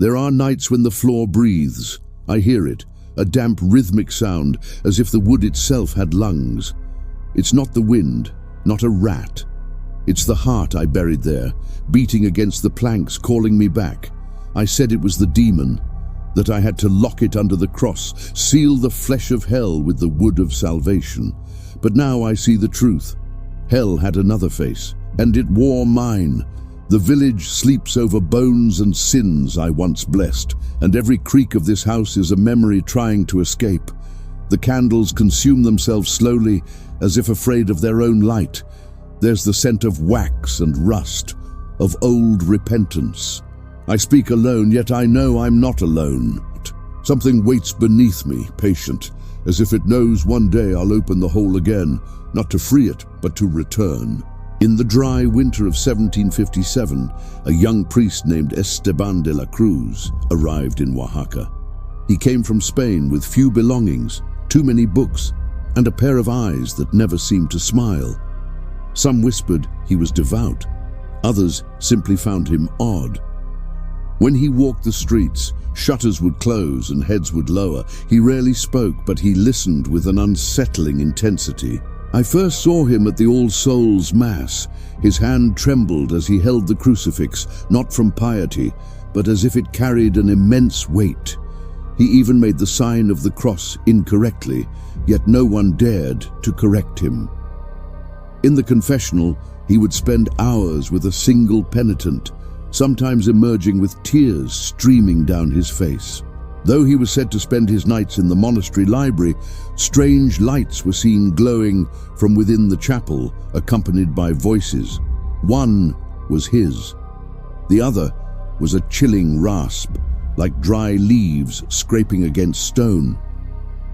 There are nights when the floor breathes. I hear it, a damp rhythmic sound, as if the wood itself had lungs. It's not the wind, not a rat. It's the heart I buried there, beating against the planks, calling me back. I said it was the demon, that I had to lock it under the cross, seal the flesh of hell with the wood of salvation. But now I see the truth. Hell had another face, and it wore mine. The village sleeps over bones and sins I once blessed, and every creak of this house is a memory trying to escape. The candles consume themselves slowly, as if afraid of their own light. There's the scent of wax and rust, of old repentance. I speak alone, yet I know I'm not alone. Something waits beneath me, patient, as if it knows one day I'll open the hole again, not to free it, but to return. In the dry winter of 1757, a young priest named Esteban de la Cruz arrived in Oaxaca. He came from Spain with few belongings, too many books, and a pair of eyes that never seemed to smile. Some whispered he was devout. Others simply found him odd. When he walked the streets, shutters would close and heads would lower. He rarely spoke, but he listened with an unsettling intensity. I first saw him at the All Souls Mass. His hand trembled as he held the crucifix, not from piety, but as if it carried an immense weight. He even made the sign of the cross incorrectly, yet no one dared to correct him. In the confessional, he would spend hours with a single penitent, sometimes emerging with tears streaming down his face. Though he was said to spend his nights in the monastery library, strange lights were seen glowing from within the chapel, accompanied by voices. One was his. The other was a chilling rasp, like dry leaves scraping against stone.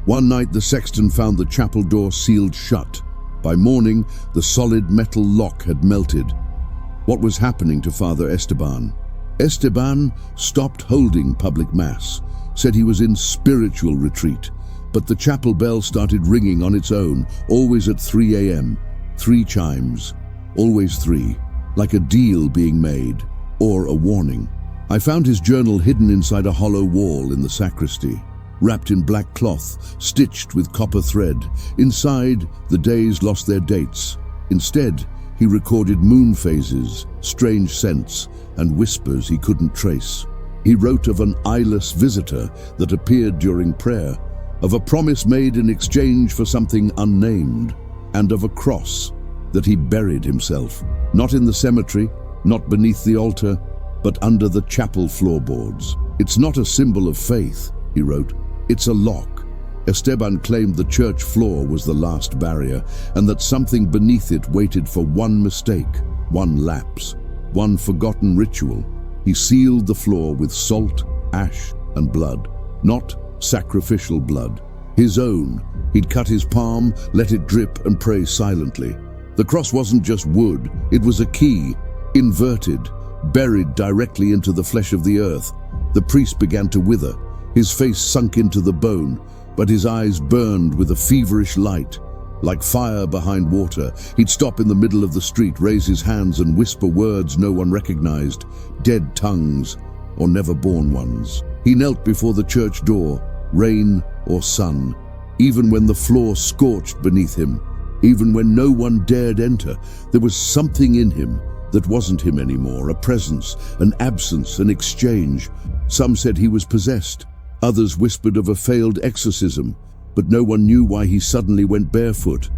One night the sexton found the chapel door sealed shut. By morning, the solid metal lock had melted. What was happening to Father Esteban? Esteban stopped holding public mass, said he was in spiritual retreat, but the chapel bell started ringing on its own, always at 3 a.m. 3 chimes, always 3, like a deal being made, or a warning. I found his journal hidden inside a hollow wall in the sacristy, wrapped in black cloth, stitched with copper thread. Inside, the days lost their dates. Instead, he recorded moon phases, strange scents, and whispers he couldn't trace. He wrote of an eyeless visitor that appeared during prayer, of a promise made in exchange for something unnamed, and of a cross that he buried himself, not in the cemetery, not beneath the altar, but under the chapel floorboards. It's not a symbol of faith, he wrote. It's a lock. Esteban claimed the church floor was the last barrier, and that something beneath it waited for one mistake, one lapse, one forgotten ritual. He sealed the floor with salt, ash, and blood. Not sacrificial blood. His own. He'd cut his palm, let it drip, and pray silently. The cross wasn't just wood, it was a key, inverted, buried directly into the flesh of the earth. The priest began to wither. His face sunk into the bone, but his eyes burned with a feverish light. Like fire behind water, he'd stop in the middle of the street, raise his hands and whisper words no one recognized, dead tongues or never-born ones. He knelt before the church door, rain or sun, even when the floor scorched beneath him, even when no one dared enter. There was something in him that wasn't him anymore, a presence, an absence, an exchange. Some said he was possessed. Others whispered of a failed exorcism, but no one knew why he suddenly went barefoot,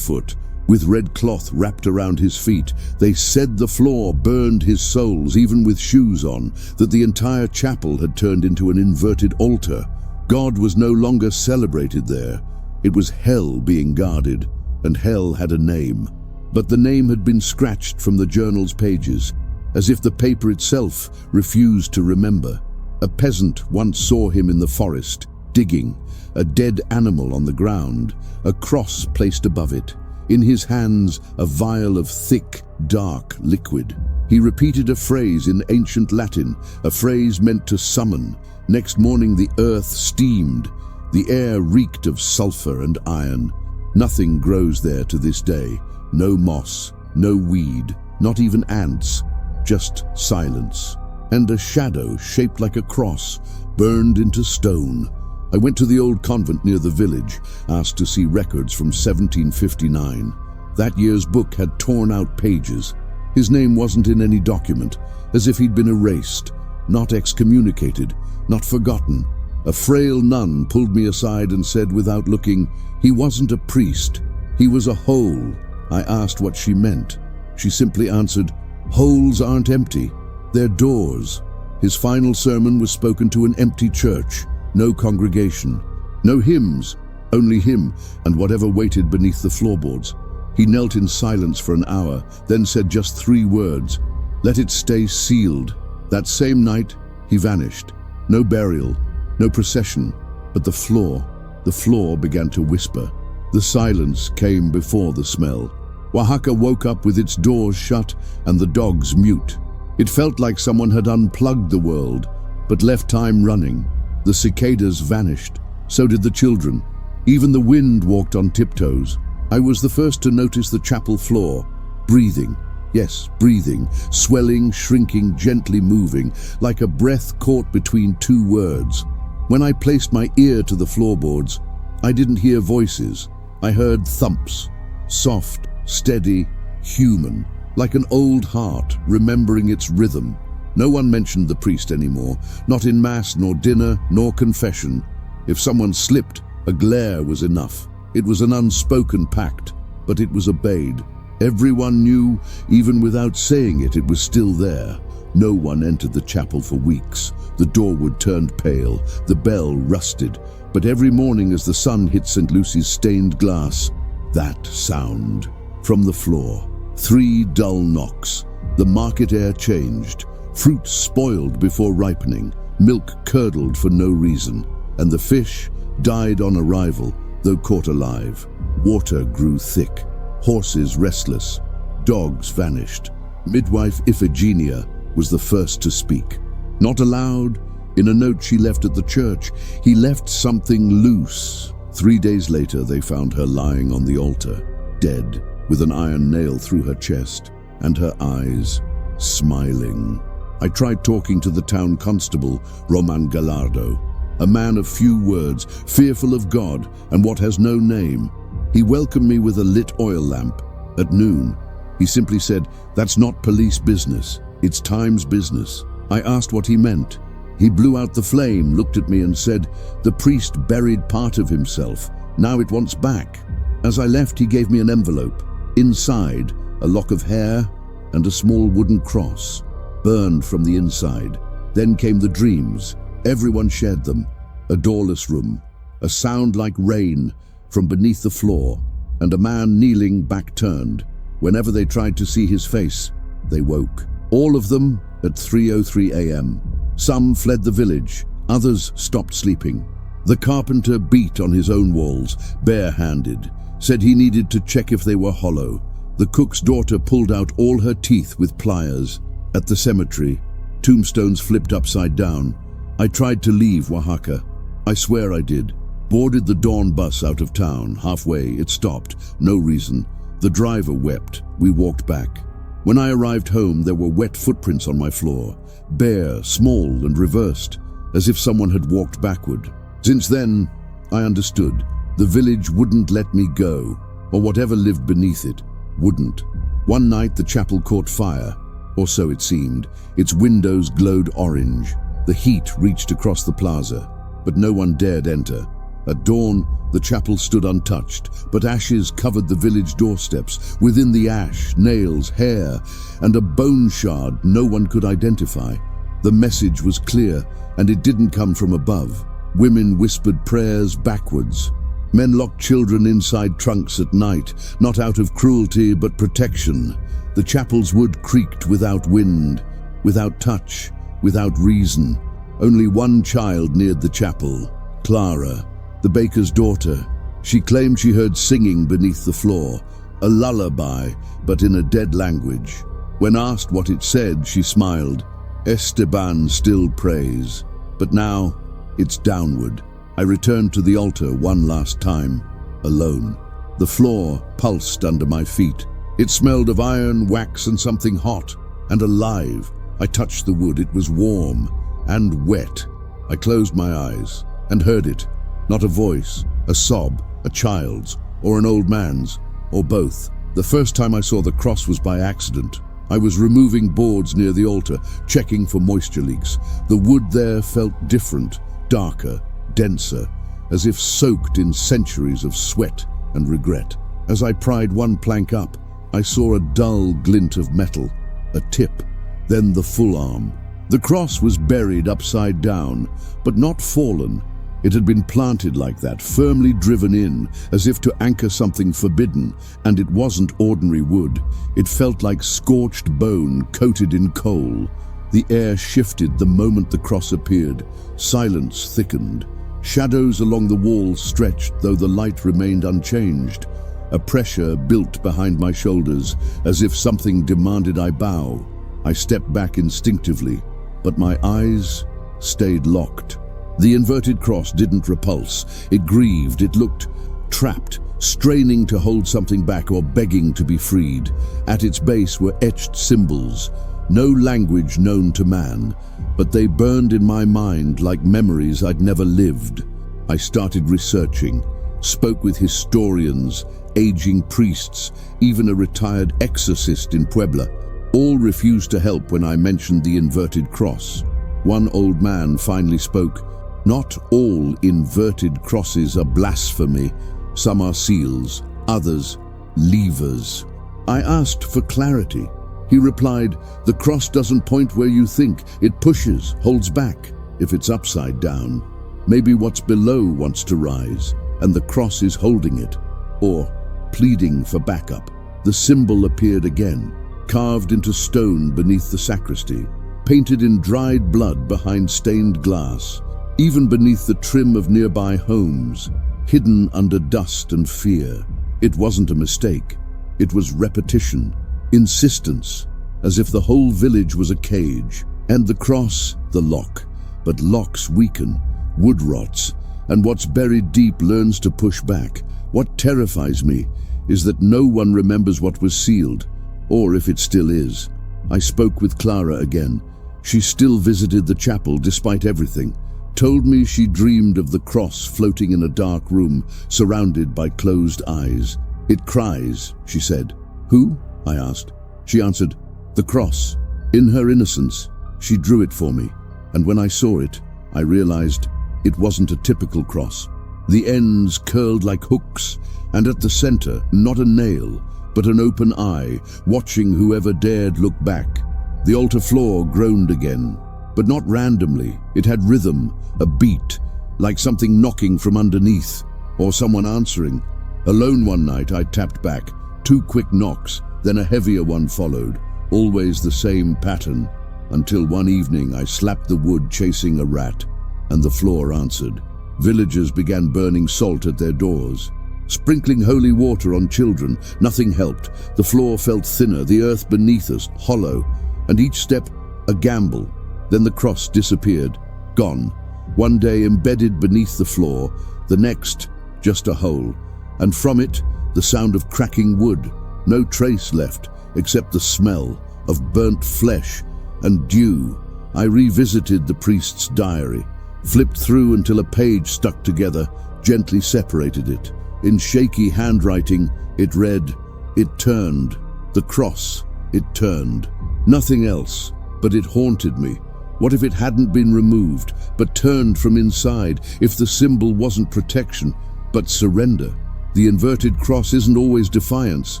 with red cloth wrapped around his feet. They said the floor burned his soles, even with shoes on, that the entire chapel had turned into an inverted altar. God was no longer celebrated there. It was hell being guarded, and hell had a name. But the name had been scratched from the journal's pages, as if the paper itself refused to remember. A peasant once saw him in the forest, digging, a dead animal on the ground, a cross placed above it. In his hands, a vial of thick, dark liquid. He repeated a phrase in ancient Latin, a phrase meant to summon. Next morning the earth steamed. The air reeked of sulfur and iron. Nothing grows there to this day. No moss, no weed, not even ants. Just silence. and a shadow shaped like a cross burned into stone. I went to the old convent near the village, asked to see records from 1759. That year's book had torn out pages. His name wasn't in any document, as if he'd been erased, not excommunicated, not forgotten. A frail nun pulled me aside and said without looking, he wasn't a priest, he was a hole. I asked what she meant. She simply answered, holes aren't empty, they're doors. His final sermon was spoken to an empty church, no congregation, no hymns, only him and whatever waited beneath the floorboards. He knelt in silence for an hour, then said just 3 words, let it stay sealed. That same night, he vanished. No burial, no procession, but the floor began to whisper. The silence came before the smell. Oaxaca woke up with its doors shut and the dogs mute. It felt like someone had unplugged the world, but left time running. The cicadas vanished, so did the children. Even the wind walked on tiptoes. I was the first to notice the chapel floor, breathing. Yes, breathing, swelling, shrinking, gently moving, like a breath caught between 2 words. When I placed my ear to the floorboards, I didn't hear voices. I heard thumps, soft, steady, human, like an old heart remembering its rhythm. No one mentioned the priest anymore, not in mass, nor dinner, nor confession. If someone slipped, a glare was enough. It was an unspoken pact, but it was obeyed. Everyone knew, even without saying it, it was still there. No one entered the chapel for weeks. The doorwood turned pale, the bell rusted, but every morning as the sun hit St. Lucy's stained glass, that sound. From the floor, 3 dull knocks. The market air changed. Fruit spoiled before ripening, milk curdled for no reason, and the fish died on arrival, though caught alive. Water grew thick, horses restless, dogs vanished. Midwife Iphigenia was the first to speak. Not aloud, in a note she left at the church, he left something loose. 3 days later, they found her lying on the altar, dead, with an iron nail through her chest, and her eyes smiling. I tried talking to the town constable, Roman Gallardo, a man of few words, fearful of God and what has no name. He welcomed me with a lit oil lamp. At noon, he simply said, that's not police business, it's time's business. I asked what he meant. He blew out the flame, looked at me and said, the priest buried part of himself, now it wants back. As I left, he gave me an envelope. Inside, a lock of hair and a small wooden cross, burned from the inside. Then came the dreams. Everyone shared them. A doorless room, a sound like rain from beneath the floor, and a man kneeling back turned. Whenever they tried to see his face, they woke. All of them at 3:03 a.m. Some fled the village, others stopped sleeping. The carpenter beat on his own walls, bare-handed, said he needed to check if they were hollow. The cook's daughter pulled out all her teeth with pliers. At the cemetery, tombstones flipped upside down. I tried to leave Oaxaca. I swear I did. Boarded the dawn bus out of town. Halfway, it stopped. No reason. The driver wept. We walked back. When I arrived home, there were wet footprints on my floor, bare, small, and reversed, as if someone had walked backward. Since then, I understood. The village wouldn't let me go, or whatever lived beneath it wouldn't. One night, the chapel caught fire, or so it seemed. Its windows glowed orange. The heat reached across the plaza, but no one dared enter. At dawn, the chapel stood untouched, but ashes covered the village doorsteps. Within the ash, nails, hair, and a bone shard no one could identify. The message was clear, and it didn't come from above. Women whispered prayers backwards. Men locked children inside trunks at night, not out of cruelty but protection. The chapel's wood creaked without wind, without touch, without reason. Only one child neared the chapel, Clara, the baker's daughter. She claimed she heard singing beneath the floor, a lullaby, but in a dead language. When asked what it said, she smiled. Esteban still prays, but now it's downward. I returned to the altar one last time, alone. The floor pulsed under my feet. It smelled of iron, wax, and something hot and alive. I touched the wood. It was warm and wet. I closed my eyes and heard it. Not a voice, a sob, a child's, or an old man's, or both. The first time I saw the cross was by accident. I was removing boards near the altar, checking for moisture leaks. The wood there felt different, darker, denser, as if soaked in centuries of sweat and regret. As I pried one plank up, I saw a dull glint of metal, a tip, then the full arm. The cross was buried upside down, but not fallen. It had been planted like that, firmly driven in, as if to anchor something forbidden, and it wasn't ordinary wood. It felt like scorched bone coated in coal. The air shifted the moment the cross appeared. Silence thickened. Shadows along the walls stretched, though the light remained unchanged. A pressure built behind my shoulders, as if something demanded I bow. I stepped back instinctively, but my eyes stayed locked. The inverted cross didn't repulse. It grieved. It looked trapped, straining to hold something back or begging to be freed. At its base were etched symbols, no language known to man, but they burned in my mind like memories I'd never lived. I started researching, spoke with historians, aging priests, even a retired exorcist in Puebla. All refused to help when I mentioned the inverted cross. One old man finally spoke. Not all inverted crosses are blasphemy. Some are seals, others levers. I asked for clarity. He replied, "The cross doesn't point where you think. It pushes, holds back. If it's upside down, maybe what's below wants to rise, and the cross is holding it, or pleading for backup." The symbol appeared again, carved into stone beneath the sacristy, painted in dried blood behind stained glass. Even beneath the trim of nearby homes, hidden under dust and fear. It wasn't a mistake. It was repetition, insistence, as if the whole village was a cage. And the cross, the lock. But locks weaken, wood rots, and what's buried deep learns to push back. What terrifies me is that no one remembers what was sealed, or if it still is. I spoke with Clara again. She still visited the chapel despite everything. Told me she dreamed of the cross floating in a dark room, surrounded by closed eyes. "It cries," she said. "Who?" I asked. She answered, "The cross." In her innocence, she drew it for me, and when I saw it, I realized it wasn't a typical cross. The ends curled like hooks, and at the center, not a nail, but an open eye, watching whoever dared look back. The altar floor groaned again, but not randomly. It had rhythm, a beat, like something knocking from underneath, or someone answering. Alone one night, I tapped back. 2 quick knocks, then a heavier one followed, always the same pattern, until one evening I slapped the wood chasing a rat, and the floor answered. Villagers began burning salt at their doors, sprinkling holy water on children. Nothing helped. The floor felt thinner, the earth beneath us hollow, and each step a gamble. Then the cross disappeared, gone. One day embedded beneath the floor, the next just a hole, and from it the sound of cracking wood. No trace left except the smell of burnt flesh and dew. I revisited the priest's diary, flipped through until a page stuck together, gently separated it. In shaky handwriting, it read, "It turned. The cross, it turned." Nothing else, but it haunted me. What if it hadn't been removed, but turned from inside? If the symbol wasn't protection, but surrender? The inverted cross isn't always defiance.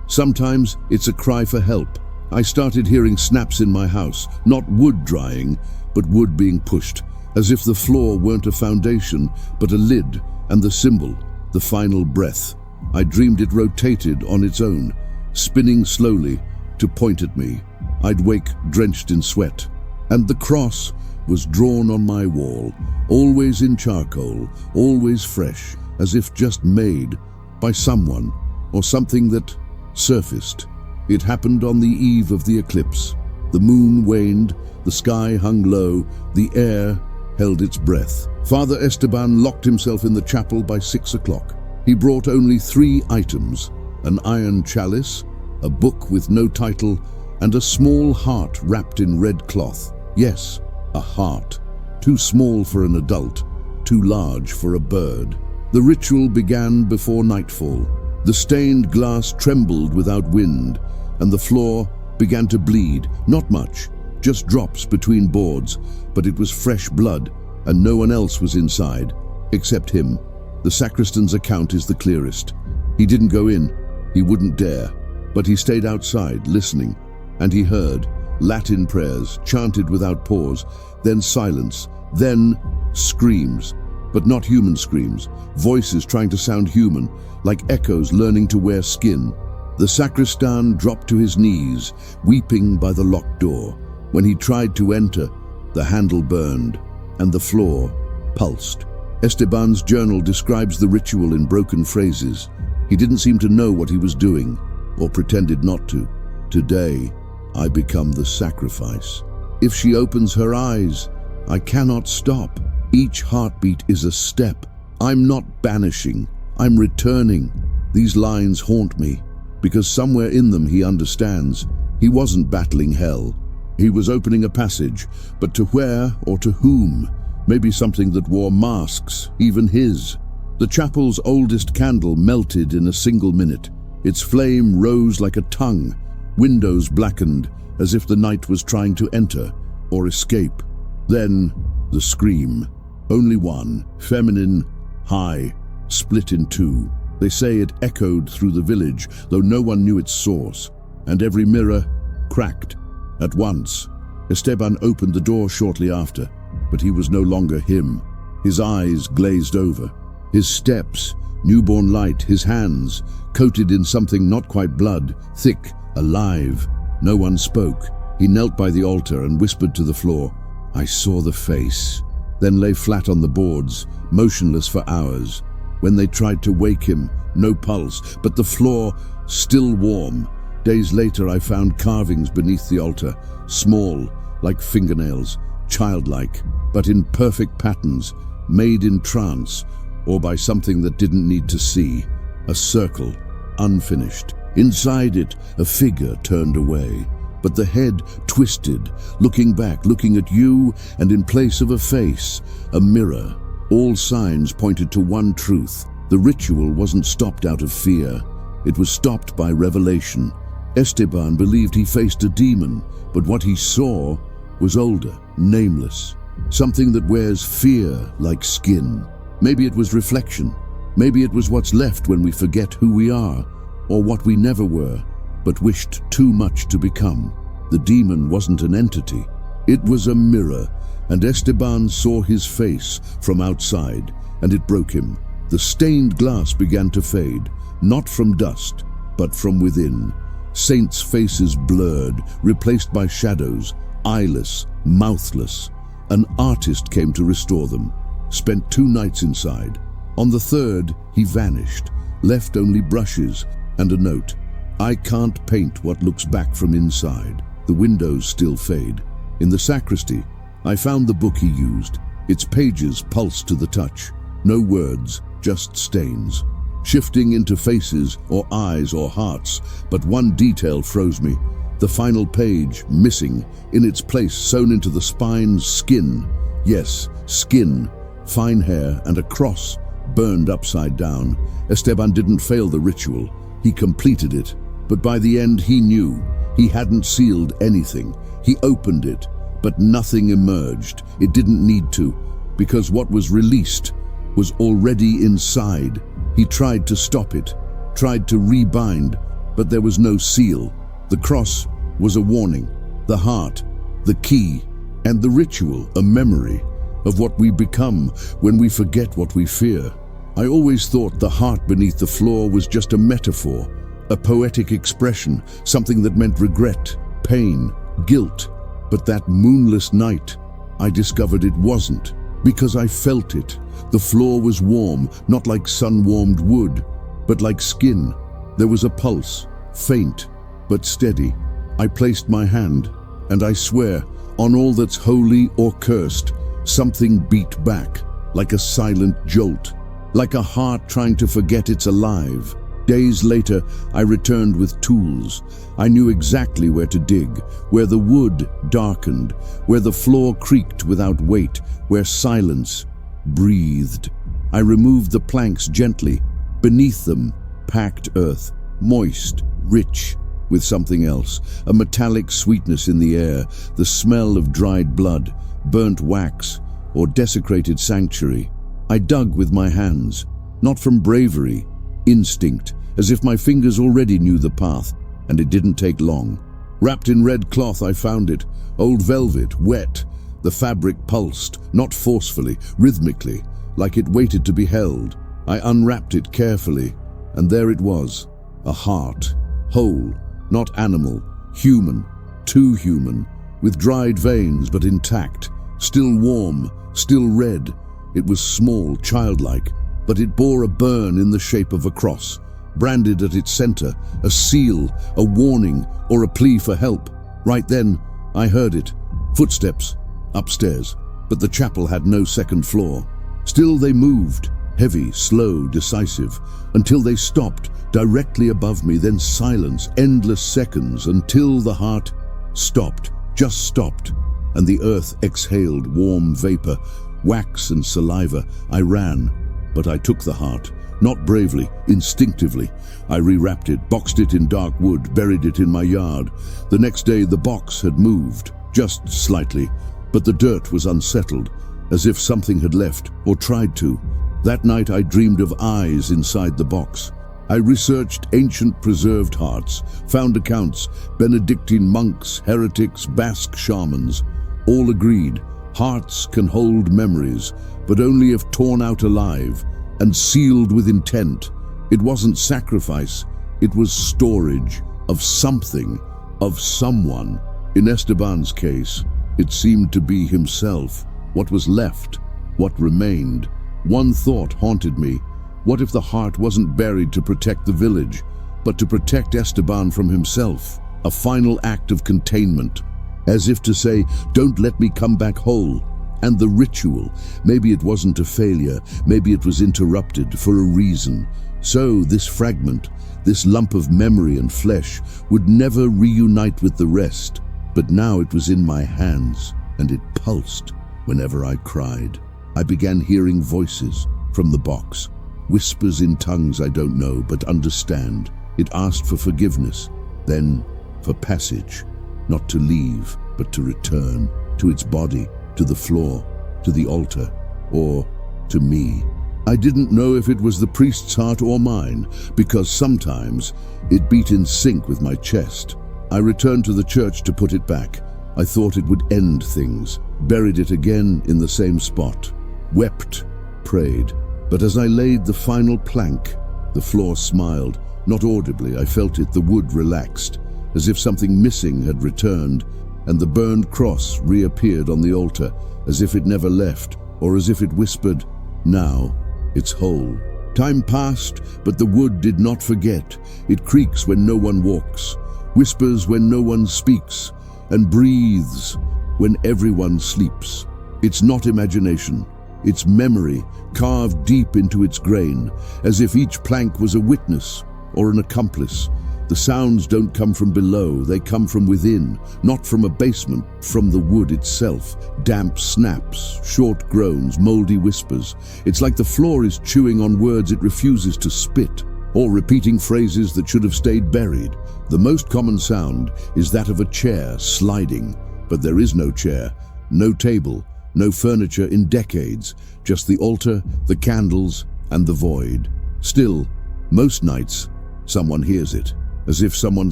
Sometimes it's a cry for help. I started hearing snaps in my house, not wood drying, but wood being pushed, as if the floor weren't a foundation, but a lid, and the symbol, the final breath. I dreamed it rotated on its own, spinning slowly to point at me. I'd wake drenched in sweat. And the cross was drawn on my wall, always in charcoal, always fresh, as if just made by someone or something that surfaced. It happened on the eve of the eclipse. The moon waned, the sky hung low, the air held its breath. Father Esteban locked himself in the chapel by 6 o'clock. He brought only 3 items: an iron chalice, a book with no title, and a small heart wrapped in red cloth. Yes, a heart. Too small for an adult, too large for a bird. The ritual began before nightfall. The stained glass trembled without wind, and the floor began to bleed. Not much, just drops between boards, but it was fresh blood, and no one else was inside, except him. The sacristan's account is the clearest. He didn't go in, he wouldn't dare, but he stayed outside, listening, and he heard Latin prayers chanted without pause, then silence, then screams, but not human screams, voices trying to sound human, like echoes learning to wear skin. The sacristan dropped to his knees, weeping by the locked door. When he tried to enter, the handle burned, and the floor pulsed. Esteban's journal describes the ritual in broken phrases. He didn't seem to know what he was doing, or pretended not to. Today, I become the sacrifice. If she opens her eyes, I cannot stop. Each heartbeat is a step. I'm not banishing, I'm returning. These lines haunt me, because somewhere in them he understands. He wasn't battling hell. He was opening a passage, but to where or to whom? Maybe something that wore masks, even his. The chapel's oldest candle melted in a single minute. Its flame rose like a tongue. Windows blackened, as if the night was trying to enter or escape. Then, the scream. Only one, feminine, high, split in two. They say it echoed through the village, though no one knew its source. And every mirror cracked. At once, Esteban opened the door shortly after, but he was no longer him. His eyes glazed over. His steps, newborn light, his hands, coated in something not quite blood, thick, alive. No one spoke. He knelt by the altar and whispered to the floor. I saw the face, then lay flat on the boards, motionless for hours. When they tried to wake him, no pulse, but the floor still warm. Days later, I found carvings beneath the altar, small, like fingernails, childlike, but in perfect patterns, made in trance, or by something that didn't need to see. A circle, unfinished. Inside it, a figure turned away, but the head twisted, looking back, looking at you, and in place of a face, a mirror. All signs pointed to one truth. The ritual wasn't stopped out of fear. It was stopped by revelation. Esteban believed he faced a demon, but what he saw was older, nameless. Something that wears fear like skin. Maybe it was reflection. Maybe it was what's left when we forget who we are, or what we never were, but wished too much to become. The demon wasn't an entity. It was a mirror, and Esteban saw his face from outside, and it broke him. The stained glass began to fade, not from dust, but from within. Saints' faces blurred, replaced by shadows, eyeless, mouthless. An artist came to restore them, spent 2 nights inside. On the 3rd, he vanished, left only brushes and a note. I can't paint what looks back from inside. The windows still fade. In the sacristy, I found the book he used. Its pages pulsed to the touch. No words, just stains. Shifting into faces or eyes or hearts, but one detail froze me. The final page, missing, in its place sewn into the spine's skin. Yes, skin, fine hair, and a cross burned upside down. Esteban didn't fail the ritual. He completed it. But by the end he knew. He hadn't sealed anything. He opened it, but nothing emerged. It didn't need to, because what was released was already inside. He tried to stop it, tried to rebind, but there was no seal. The cross was a warning, the heart, the key, and the ritual, a memory of what we become when we forget what we fear. I always thought the heart beneath the floor was just a metaphor, a poetic expression, something that meant regret, pain, guilt. But that moonless night, I discovered it wasn't, because I felt it. The floor was warm, not like sun-warmed wood, but like skin. There was a pulse, faint, but steady. I placed my hand, and I swear, on all that's holy or cursed, something beat back, like a silent jolt, like a heart trying to forget it's alive. Days later, I returned with tools. I knew exactly where to dig, where the wood darkened, where the floor creaked without weight, where silence breathed. I removed the planks gently. Beneath them, packed earth, moist, rich, with something else, a metallic sweetness in the air, the smell of dried blood, burnt wax, or desecrated sanctuary. I dug with my hands, not from bravery, instinct, as if my fingers already knew the path, and it didn't take long. Wrapped in red cloth, I found it, old velvet, wet. The fabric pulsed, not forcefully, rhythmically, like it waited to be held. I unwrapped it carefully, and there it was, a heart, whole, not animal, human, too human, with dried veins but intact, still warm, still red. It was small, childlike, but it bore a burn in the shape of a cross, branded at its center, a seal, a warning, or a plea for help. Right then, I heard it. Footsteps, upstairs, but the chapel had no second floor. Still they moved, heavy, slow, decisive, until they stopped, directly above me, then silence, endless seconds, until the heart stopped, just stopped, and the earth exhaled warm vapor, wax and saliva. I ran, but I took the heart, not bravely, instinctively. I rewrapped it, boxed it in dark wood, buried it in my yard. The next day the box had moved, just slightly, but the dirt was unsettled, as if something had left, or tried to. That night I dreamed of eyes inside the box. I researched ancient preserved hearts, found accounts, Benedictine monks, heretics, Basque shamans. All agreed, hearts can hold memories, but only if torn out alive and sealed with intent. It wasn't sacrifice, it was storage of something, of someone. In Esteban's case, it seemed to be himself. What was left, what remained. One thought haunted me. What if the heart wasn't buried to protect the village, but to protect Esteban from himself? A final act of containment, as if to say, don't let me come back whole. And the ritual, maybe it wasn't a failure, maybe it was interrupted for a reason. So this fragment, this lump of memory and flesh, would never reunite with the rest. But now it was in my hands, and it pulsed whenever I cried. I began hearing voices from the box, whispers in tongues I don't know but understand. It asked for forgiveness, then for passage, not to leave, but to return, to its body, to the floor, to the altar, or to me. I didn't know if it was the priest's heart or mine, because sometimes it beat in sync with my chest. I returned to the church to put it back. I thought it would end things, buried it again in the same spot, wept, prayed. But as I laid the final plank, the floor smiled. Not audibly, I felt it, the wood relaxed, as if something missing had returned, and the burned cross reappeared on the altar, as if it never left, or as if it whispered, now it's whole. Time passed, but the wood did not forget. It creaks when no one walks, whispers when no one speaks, and breathes when everyone sleeps. It's not imagination. It's memory, carved deep into its grain, as if each plank was a witness or an accomplice. The sounds don't come from below, they come from within, not from a basement, from the wood itself. Damp snaps, short groans, moldy whispers. It's like the floor is chewing on words it refuses to spit, or repeating phrases that should have stayed buried. The most common sound is that of a chair sliding, but there is no chair, no table, no furniture in decades, just the altar, the candles, and the void. Still, most nights, someone hears it, as if someone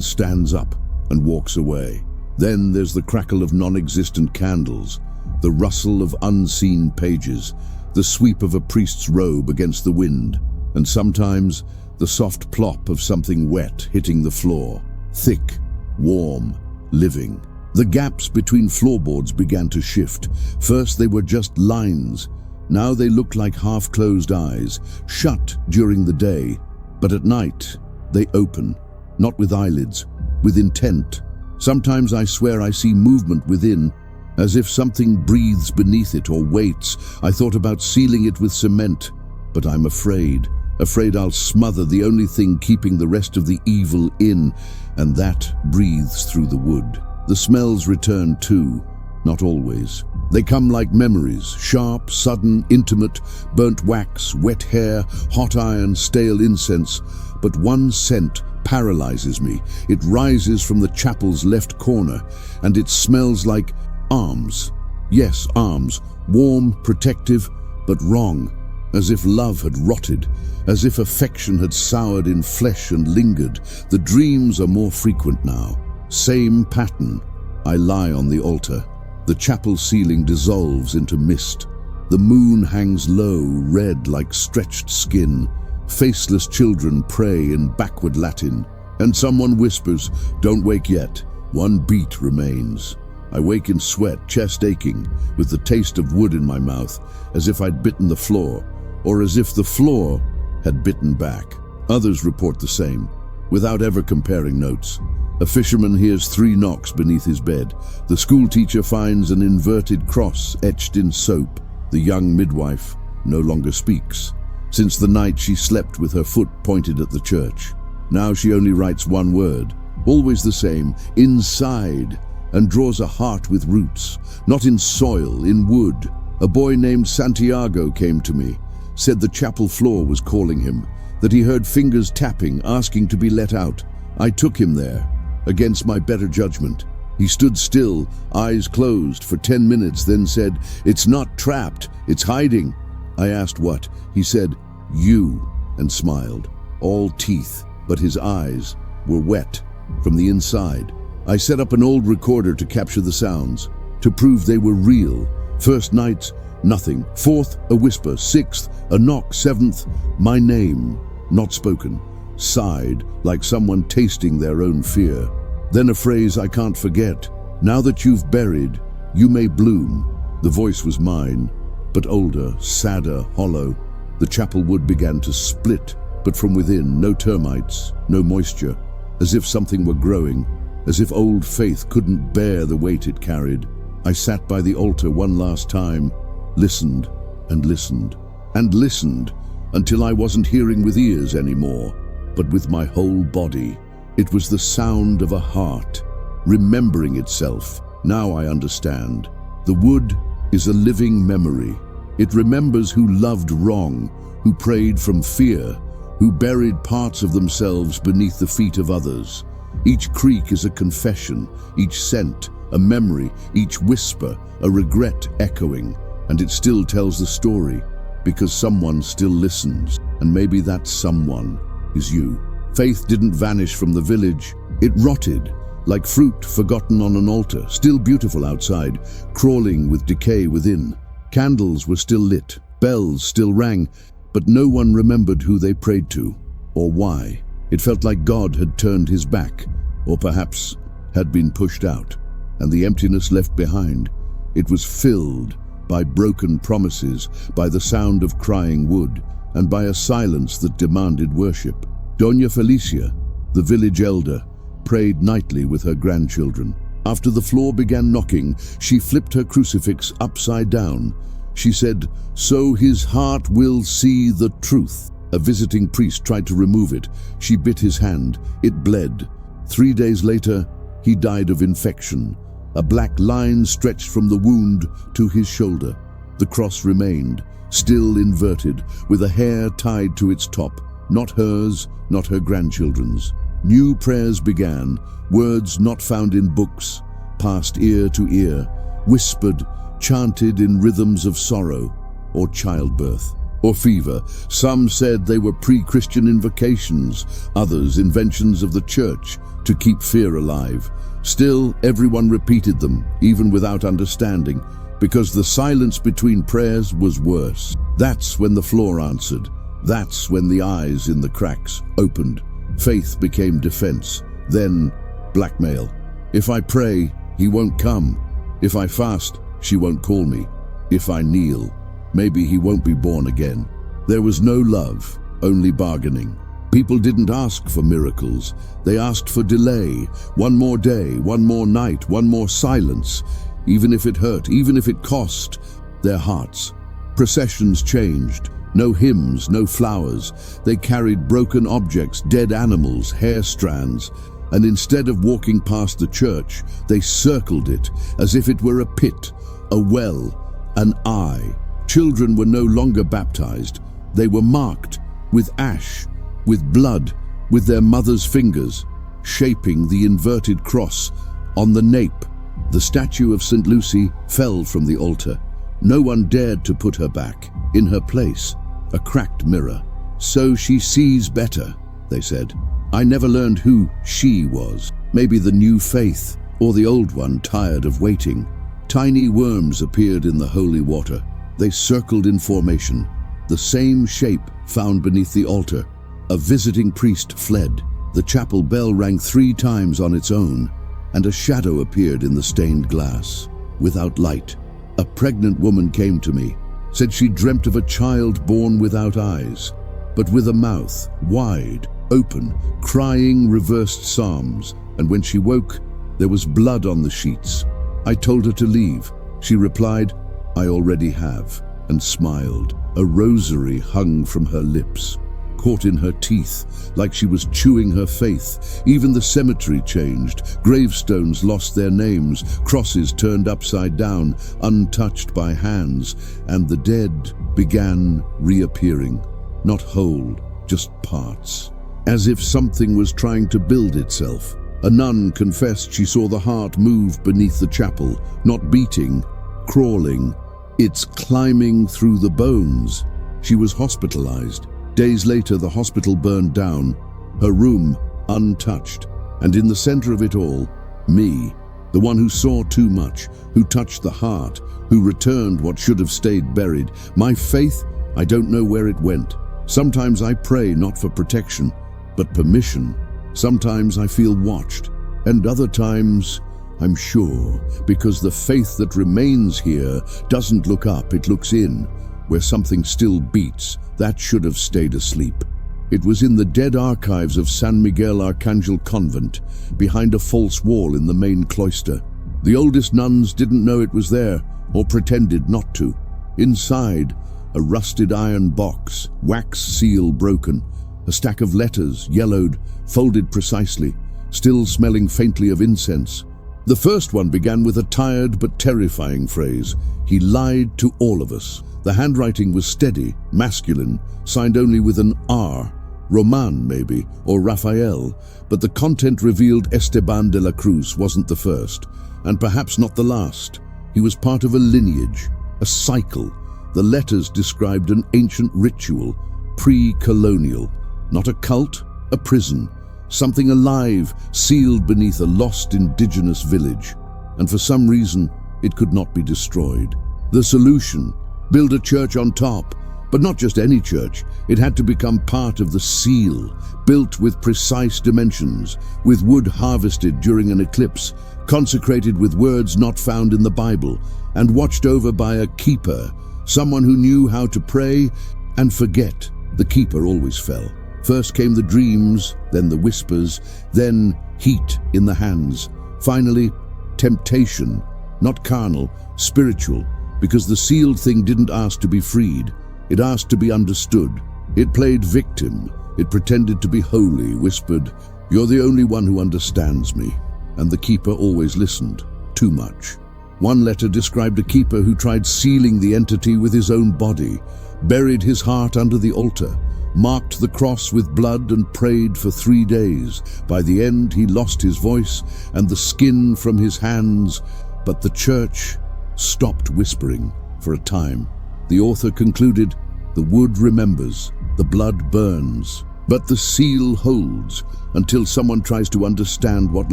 stands up and walks away. Then there's the crackle of non-existent candles, the rustle of unseen pages, the sweep of a priest's robe against the wind, and sometimes the soft plop of something wet hitting the floor, thick, warm, living. The gaps between floorboards began to shift. First they were just lines. Now they looked like half-closed eyes, shut during the day, but at night they open, not with eyelids, with intent. Sometimes I swear I see movement within, as if something breathes beneath it or waits. I thought about sealing it with cement, but I'm afraid. afraid I'll smother the only thing keeping the rest of the evil in, and that breathes through the wood. The smells return too, not always. They come like memories, sharp, sudden, intimate, burnt wax, wet hair, hot iron, stale incense. But one scent paralyzes me. It rises from the chapel's left corner, and it smells like arms. Yes, arms, warm, protective, but wrong. As if love had rotted, as if affection had soured in flesh and lingered. The dreams are more frequent now. Same pattern. I lie on the altar. The chapel ceiling dissolves into mist. The moon hangs low, red like stretched skin. Faceless children pray in backward Latin. And someone whispers, "Don't wake yet." One beat remains. I wake in sweat, chest aching, with the taste of wood in my mouth, as if I'd bitten the floor, or as if the floor had bitten back. Others report the same, without ever comparing notes. A fisherman hears 3 knocks beneath his bed. The schoolteacher finds an inverted cross etched in soap. The young midwife no longer speaks. Since the night she slept with her foot pointed at the church. Now she only writes one word, always the same, inside, and draws a heart with roots, not in soil, in wood. A boy named Santiago came to me, said the chapel floor was calling him, that he heard fingers tapping, asking to be let out. I took him there, against my better judgment. He stood still, eyes closed, for 10 minutes, then said, "It's not trapped, it's hiding." I asked what. He said, "You," and smiled, all teeth, but his eyes were wet from the inside. I set up an old recorder to capture the sounds, to prove they were real. First night, nothing. 4th, a whisper. 6th, a knock. 7th, my name, not spoken. Sighed, like someone tasting their own fear. Then a phrase I can't forget. "Now that you've buried, you may bloom." The voice was mine, but older, sadder, hollow. The chapel wood began to split, but from within, no termites, no moisture, as if something were growing, as if old faith couldn't bear the weight it carried. I sat by the altar one last time, listened and listened and listened, until I wasn't hearing with ears anymore, but with my whole body. It was the sound of a heart, remembering itself. Now I understand. The wood is a living memory. It remembers who loved wrong, who prayed from fear, who buried parts of themselves beneath the feet of others. Each creak is a confession, each scent a memory, each whisper a regret echoing, and it still tells the story, because someone still listens, and maybe that someone is you. Faith didn't vanish from the village. It rotted, like fruit forgotten on an altar, still beautiful outside, crawling with decay within. Candles were still lit, bells still rang, but no one remembered who they prayed to, or why. It felt like God had turned his back, or perhaps had been pushed out, and the emptiness left behind. It was filled by broken promises, by the sound of crying wood, and by a silence that demanded worship. Doña Felicia, the village elder, prayed nightly with her grandchildren. After the floor began knocking, she flipped her crucifix upside down. She said, "So his heart will see the truth." A visiting priest tried to remove it. She bit his hand. It bled. 3 days later, he died of infection. A black line stretched from the wound to his shoulder. The cross remained, still inverted, with a hair tied to its top. Not hers, not her grandchildren's. New prayers began, words not found in books, passed ear to ear, whispered, chanted in rhythms of sorrow, or childbirth, or fever. Some said they were pre-Christian invocations, others inventions of the church to keep fear alive. Still, everyone repeated them, even without understanding, because the silence between prayers was worse. That's when the floor answered. That's when the eyes in the cracks opened. Faith became defense, then blackmail. If I pray, he won't come. If I fast, she won't call me. If I kneel, maybe he won't be born again. There was no love, only bargaining. People didn't ask for miracles. They asked for delay. One more day, one more night, one more silence. Even if it hurt, even if it cost their hearts. Processions changed. No hymns, no flowers. They carried broken objects, dead animals, hair strands, and instead of walking past the church, they circled it as if it were a pit, a well, an eye. Children were no longer baptized. They were marked with ash, with blood, with their mother's fingers, shaping the inverted cross on the nape. The statue of St. Lucy fell from the altar. No one dared to put her back. In her place, a cracked mirror. "So she sees better," they said. I never learned who she was. Maybe the new faith, or the old one tired of waiting. Tiny worms appeared in the holy water. They circled in formation, the same shape found beneath the altar. A visiting priest fled. The chapel bell rang 3 times on its own, and a shadow appeared in the stained glass. Without light, a pregnant woman came to me, said she dreamt of a child born without eyes, but with a mouth wide open, crying reversed psalms, and when she woke, there was blood on the sheets. I told her to leave. She replied, "I already have," and smiled. A rosary hung from her lips, caught in her teeth, like she was chewing her faith. Even the cemetery changed. Gravestones lost their names, crosses turned upside down, untouched by hands, and the dead began reappearing. Not whole, just parts. As if something was trying to build itself. A nun confessed she saw the heart move beneath the chapel, not beating, crawling. It's climbing through the bones. She was hospitalized. Days later, the hospital burned down, her room untouched. And in the center of it all, me, the one who saw too much, who touched the heart, who returned what should have stayed buried. My faith, I don't know where it went. Sometimes I pray not for protection, but permission. Sometimes I feel watched, and other times I'm sure, because the faith that remains here doesn't look up, it looks in, where something still beats that should have stayed asleep. It was in the dead archives of San Miguel Arcangel Convent, behind a false wall in the main cloister. The oldest nuns didn't know it was there, or pretended not to. Inside, a rusted iron box, wax seal broken, a stack of letters, yellowed, folded precisely, still smelling faintly of incense. The first one began with a tired but terrifying phrase. He lied to all of us. The handwriting was steady, masculine, signed only with an R, Roman maybe, or Raphael, but the content revealed Esteban de la Cruz wasn't the first, and perhaps not the last. He was part of a lineage, a cycle. The letters described an ancient ritual, pre-colonial, not a cult, a prison, something alive, sealed beneath a lost indigenous village. And for some reason, it could not be destroyed. The solution: build a church on top, but not just any church. It had to become part of the seal, built with precise dimensions, with wood harvested during an eclipse, consecrated with words not found in the Bible, and watched over by a keeper, someone who knew how to pray and forget. The keeper always fell. First came the dreams, then the whispers, then heat in the hands. Finally, temptation, not carnal, spiritual, because the sealed thing didn't ask to be freed. It asked to be understood. It played victim. It pretended to be holy, whispered, "You're the only one who understands me." And the keeper always listened. Too much. One letter described a keeper who tried sealing the entity with his own body, buried his heart under the altar, marked the cross with blood and prayed for 3 days. By the end, he lost his voice and the skin from his hands, but the church stopped whispering for a time. The author concluded, "The wood remembers, the blood burns, but the seal holds until someone tries to understand what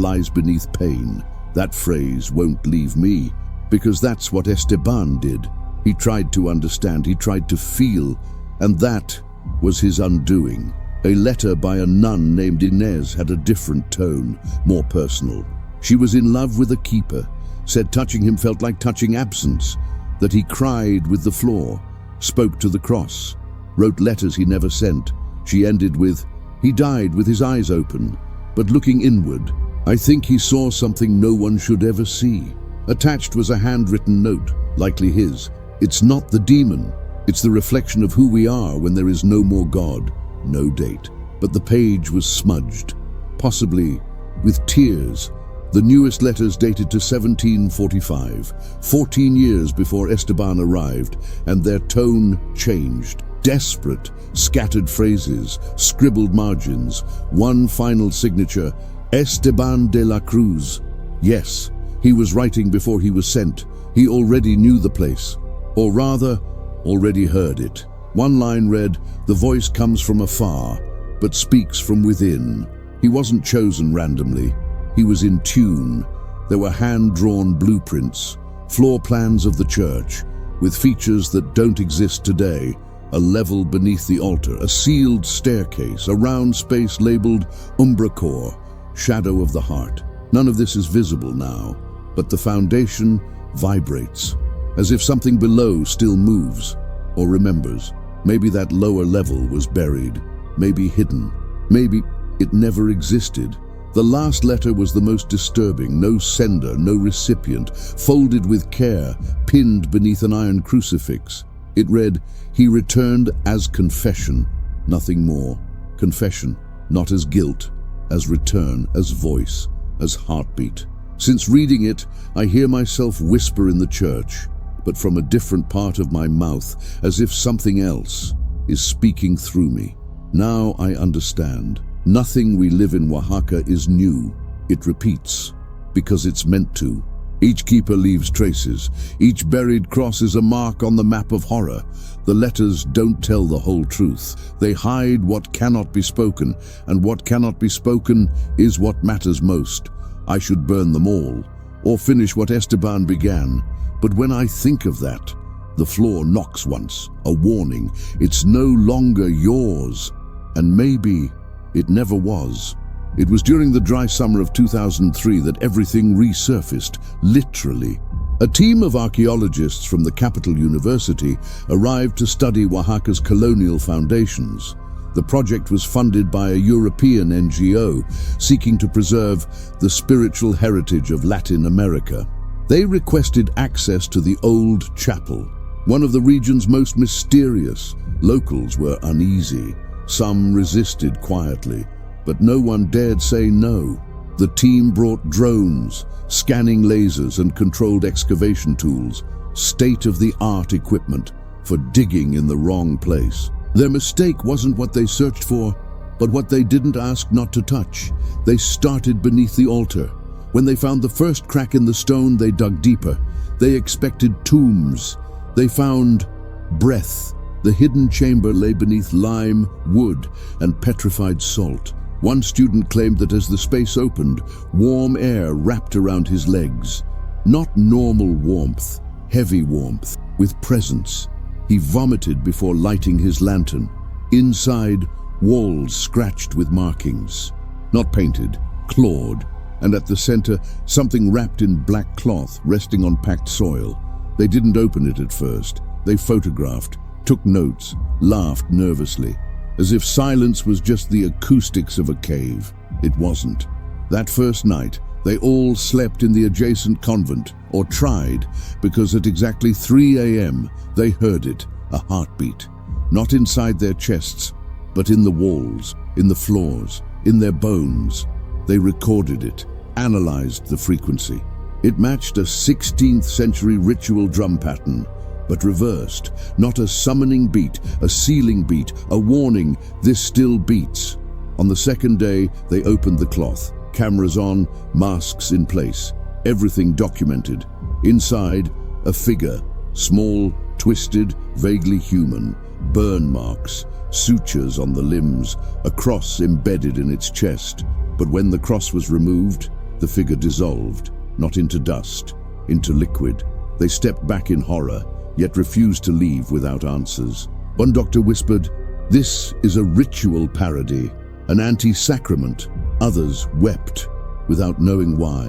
lies beneath pain." That phrase won't leave me, because that's what Esteban did. He tried to understand, he tried to feel, and that was his undoing. A letter by a nun named Inez had a different tone, more personal. She was in love with a keeper, said touching him felt like touching absence, that he cried with the floor, spoke to the cross, wrote letters he never sent. She ended with, "He died with his eyes open, but looking inward. I think he saw something no one should ever see." Attached was a handwritten note, likely his. "It's not the demon, It's the reflection of who we are when there is no more God, no date. But the page was smudged, possibly with tears. The newest letters dated to 1745, 14 years before Esteban arrived, and their tone changed. Desperate, scattered phrases, scribbled margins, one final signature, Esteban de la Cruz. Yes, he was writing before he was sent. He already knew the place, or rather, already heard it. One line read, "The voice comes from afar, but speaks from within." He wasn't chosen randomly. He was in tune. There were hand-drawn blueprints, floor plans of the church, with features that don't exist today. A level beneath the altar, a sealed staircase, a round space labeled Umbracor, shadow of the heart. None of this is visible now, but the foundation vibrates, as if something below still moves or remembers. Maybe that lower level was buried, maybe hidden, maybe it never existed. The last letter was the most disturbing. No sender, no recipient, folded with care, pinned beneath an iron crucifix. It read, "He returned as confession," nothing more. Confession, not as guilt, as return, as voice, as heartbeat. Since reading it, I hear myself whisper in the church, but from a different part of my mouth, as if something else is speaking through me. Now I understand. Nothing we live in Oaxaca is new. It repeats, because it's meant to. Each keeper leaves traces. Each buried cross is a mark on the map of horror. The letters don't tell the whole truth. They hide what cannot be spoken, and what cannot be spoken is what matters most. I should burn them all, or finish what Esteban began. But when I think of that, the floor knocks once, a warning. It's no longer yours, and maybe it never was. It was during the dry summer of 2003 that everything resurfaced, literally. A team of archaeologists from the capital university arrived to study Oaxaca's colonial foundations. The project was funded by a European NGO seeking to preserve the spiritual heritage of Latin America. They requested access to the old chapel, one of the region's most mysterious. Locals were uneasy. Some resisted quietly, but no one dared say no. The team brought drones, scanning lasers and controlled excavation tools, state-of-the-art equipment for digging in the wrong place. Their mistake wasn't what they searched for, but what they didn't ask not to touch. They started beneath the altar. When they found the first crack in the stone, they dug deeper. They expected tombs. They found breath. The hidden chamber lay beneath lime, wood, and petrified salt. One student claimed that as the space opened, warm air wrapped around his legs. Not normal warmth, heavy warmth, with presence. He vomited before lighting his lantern. Inside, walls scratched with markings. Not painted, clawed. And at the center, something wrapped in black cloth resting on packed soil. They didn't open it at first. They photographed, took notes, laughed nervously, as if silence was just the acoustics of a cave. It wasn't. That first night, they all slept in the adjacent convent, or tried, because at exactly 3 a.m. they heard it, a heartbeat. Not inside their chests, but in the walls, in the floors, in their bones. They recorded it, analyzed the frequency. It matched a 16th century ritual drum pattern, but reversed. Not a summoning beat, a sealing beat, a warning, this still beats. On the second day, they opened the cloth. Cameras on, masks in place, everything documented. Inside, a figure, small, twisted, vaguely human, burn marks, sutures on the limbs, a cross embedded in its chest. But when the cross was removed, the figure dissolved, not into dust, into liquid. They stepped back in horror, yet refused to leave without answers. One doctor whispered, "This is a ritual parody, an anti-sacrament." Others wept, without knowing why.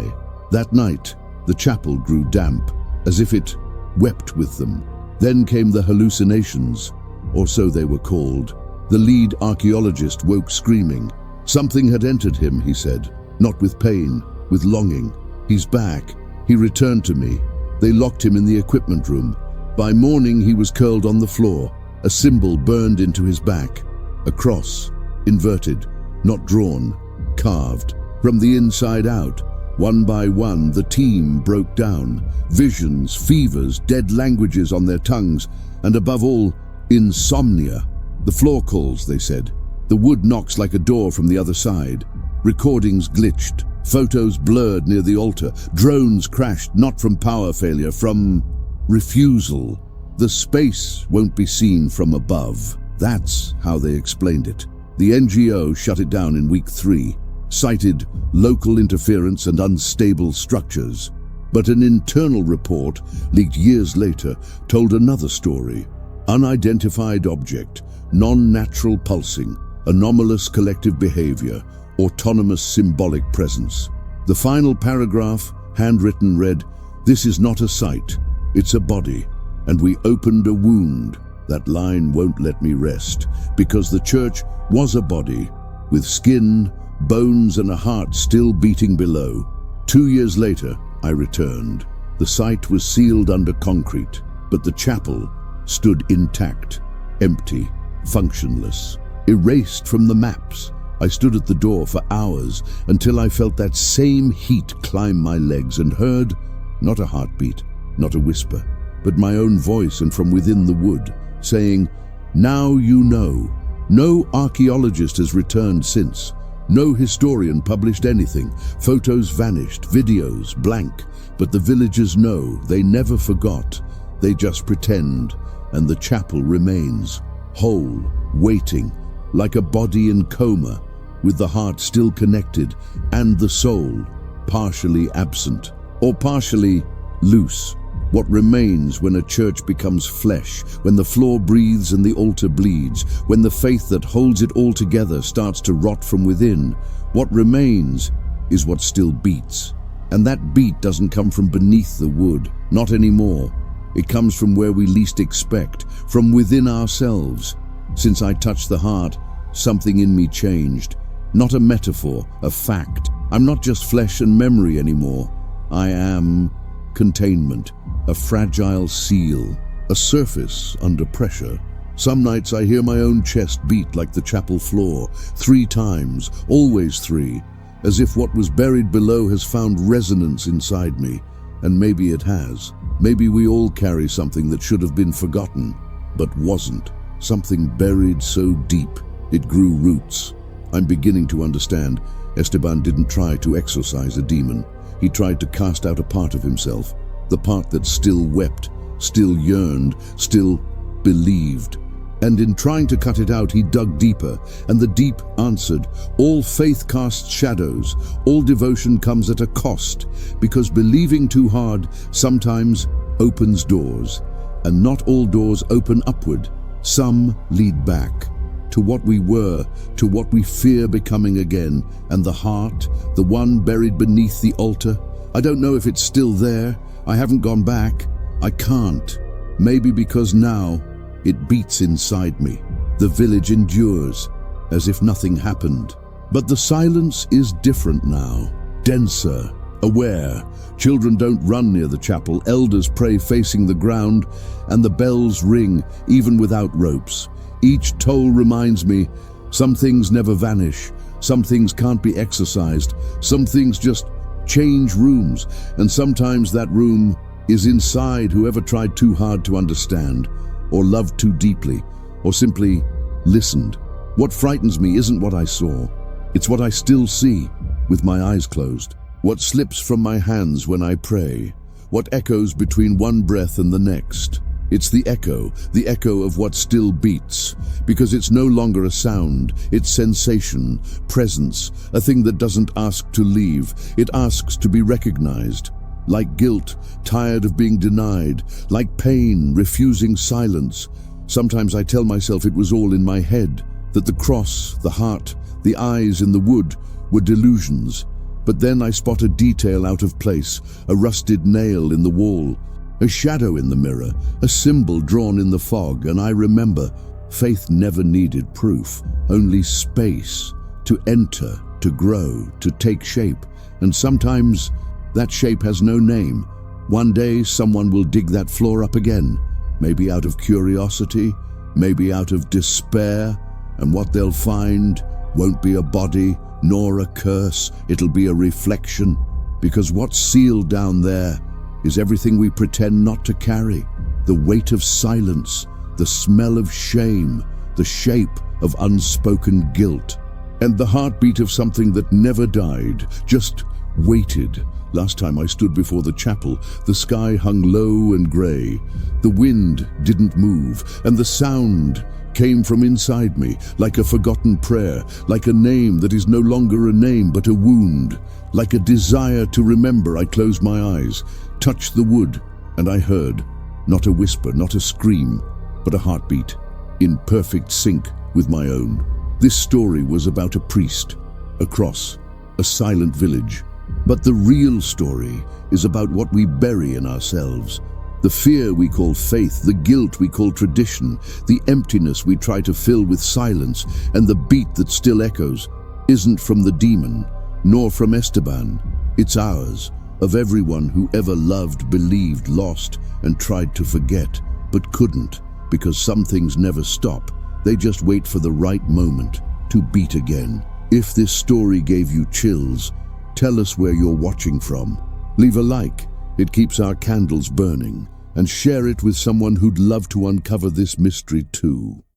That night, the chapel grew damp, as if it wept with them. Then came the hallucinations, or so they were called. The lead archaeologist woke screaming. Something had entered him, he said, not with pain, with longing. "He's back. He returned to me." They locked him in the equipment room. By morning he was curled on the floor, a symbol burned into his back, a cross, inverted, not drawn, carved. From the inside out, one by one, the team broke down. Visions, fevers, dead languages on their tongues, and above all, insomnia. The floor calls, they said. The wood knocks like a door from the other side. Recordings glitched, photos blurred near the altar. Drones crashed, not from power failure, from refusal. The space won't be seen from above. That's how they explained it. The NGO shut it down in week 3, cited local interference and unstable structures. But an internal report, leaked years later, told another story. Unidentified object, non-natural pulsing, anomalous collective behavior, autonomous symbolic presence. The final paragraph, handwritten, read, "This is not a sight, it's a body, and we opened a wound." That line won't let me rest, because the church was a body, with skin, bones and a heart still beating below. 2 years later, I returned. The site was sealed under concrete, but the chapel stood intact, empty, functionless, erased from the maps. I stood at the door for hours until I felt that same heat climb my legs and heard, not a heartbeat, not a whisper, but my own voice, and from within the wood, saying, "Now you know." No archaeologist has returned since. No historian published anything. Photos vanished, videos blank. But the villagers know, they never forgot. They just pretend, and the chapel remains, whole, waiting, like a body in coma, with the heart still connected, and the soul partially absent, or partially loose. What remains when a church becomes flesh, when the floor breathes and the altar bleeds, when the faith that holds it all together starts to rot from within, what remains is what still beats. And that beat doesn't come from beneath the wood, not anymore. It comes from where we least expect, from within ourselves. Since I touched the heart, something in me changed. Not a metaphor, a fact. I'm not just flesh and memory anymore. I am containment, a fragile seal, a surface under pressure. Some nights I hear my own chest beat like the chapel floor, 3 times, always 3, as if what was buried below has found resonance inside me. And maybe it has. Maybe we all carry something that should have been forgotten, but wasn't. Something buried so deep, it grew roots. I'm beginning to understand. Esteban didn't try to exorcise a demon. He tried to cast out a part of himself, the part that still wept, still yearned, still believed. And in trying to cut it out, he dug deeper, and the deep answered. All faith casts shadows, all devotion comes at a cost, because believing too hard sometimes opens doors, and not all doors open upward. Some lead back, to what we were, to what we fear becoming again, and the heart, the one buried beneath the altar. I don't know if it's still there. I haven't gone back. I can't. Maybe because now it beats inside me. The village endures, as if nothing happened. But the silence is different now, denser, aware. Children don't run near the chapel, elders pray facing the ground, and the bells ring, even without ropes. Each toll reminds me, some things never vanish, some things can't be exorcised, some things just change rooms, and sometimes that room is inside whoever tried too hard to understand, or loved too deeply, or simply listened. What frightens me isn't what I saw, it's what I still see, with my eyes closed. What slips from my hands when I pray, what echoes between one breath and the next. It's the echo of what still beats, because it's no longer a sound, it's sensation, presence, a thing that doesn't ask to leave, it asks to be recognized. Like guilt, tired of being denied, like pain, refusing silence. Sometimes I tell myself it was all in my head, that the cross, the heart, the eyes in the wood were delusions. But then I spot a detail out of place, a rusted nail in the wall, a shadow in the mirror, a symbol drawn in the fog, and I remember faith never needed proof, only space to enter, to grow, to take shape. And sometimes that shape has no name. One day someone will dig that floor up again, Maybe out of curiosity, maybe out of despair, and what they'll find won't be a body nor a curse, it'll be a reflection, because what's sealed down there is everything we pretend not to carry, the weight of silence, the smell of shame, the shape of unspoken guilt, and the heartbeat of something that never died, just waited. Last time I stood before the chapel, the sky hung low and grey. The wind didn't move, and the sound came from inside me, like a forgotten prayer, like a name that is no longer a name but a wound, like a desire to remember. I closed my eyes, touched the wood, and I heard, not a whisper, not a scream, but a heartbeat, in perfect sync with my own. This story was about a priest, a cross, a silent village. But the real story is about what we bury in ourselves. The fear we call faith, the guilt we call tradition, the emptiness we try to fill with silence, and the beat that still echoes isn't from the demon, nor from Esteban. It's ours, of everyone who ever loved, believed, lost, and tried to forget, but couldn't, because some things never stop. They just wait for the right moment to beat again. If this story gave you chills, tell us where you're watching from. Leave a like, it keeps our candles burning, and share it with someone who'd love to uncover this mystery too.